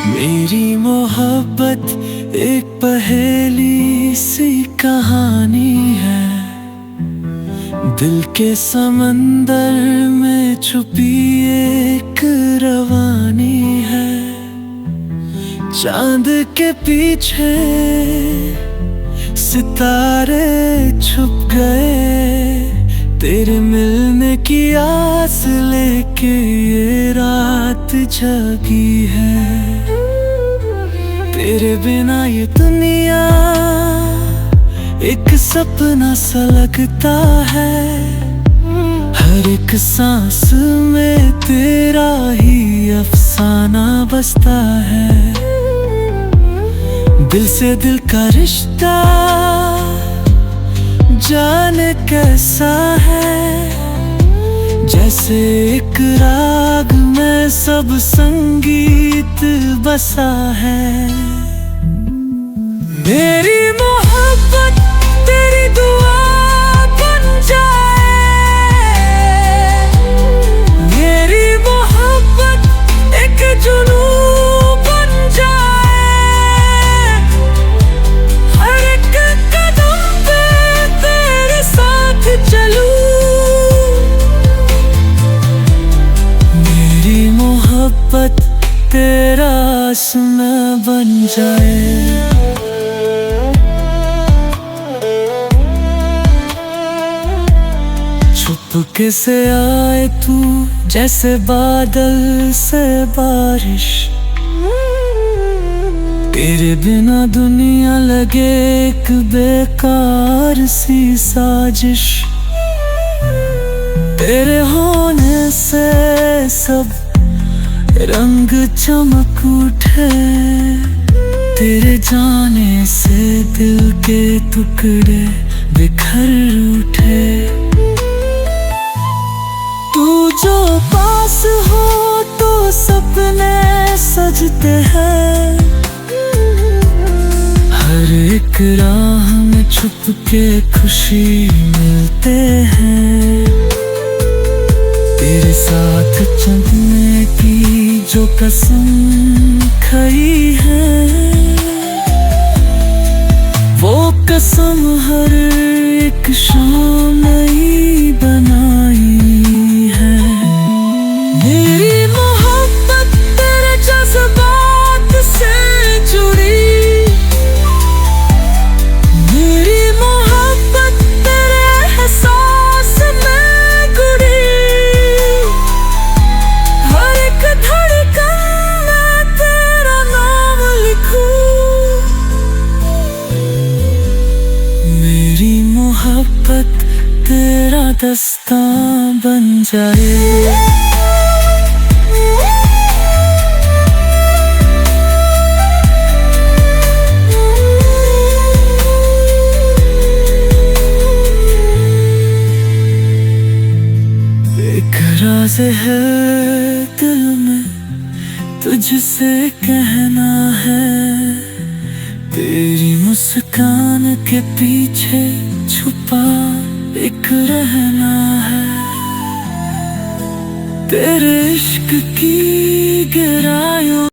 मेरी मोहब्बत एक पहेली सी कहानी है, दिल के समंदर में छुपी एक रवानी है। चांद के पीछे सितारे छुप गए, तेरे मिलने की आस लेके ये रात जगी है। तेरे बिना ये दुनिया एक सपना सा लगता है, हर एक सांस में तेरा ही अफसाना बसता है। दिल से दिल का रिश्ता जाने कैसा है, जैसे एक राग में सब संगीत बसा है। मेरी मोहब्बत तेरी दुआ बन जाए, मेरी मोहब्बत एक जुनून बन जाए, हर एक कदम पे तेरे साथ चलूं। मेरी मोहब्बत तेरा आसमां बन जाए। चुपके से आए तू जैसे बादल से बारिश, तेरे बिना दुनिया लगे एक बेकार सी साजिश। तेरे होने से सब रंग चमक उठे, तेरे जाने से दिल के टुकड़े बिखर उठे। तू जो पास हो तो सपने सजते हैं, हर एक राह में छुप के खुशी मिलते हैं। तेरे साथ चलने की जो कसम खाई है, वो कसम हर एक शाम नई बनाई है। मेरी मोहब्बत तेरे जज्बात से जुड़ी, मेरी मोहब्बत तेरे एहसास में गुड़ी, हर एक धड़कन में तेरा नाम लिखूं। मेरी मोहब्बत तेरा दस्तां बन जाए। एक राज है दिल में तुझसे कहना है, तेरी मुस्कान के पीछे छुपा एक रहना है। तेरे इश्क की गहराइयों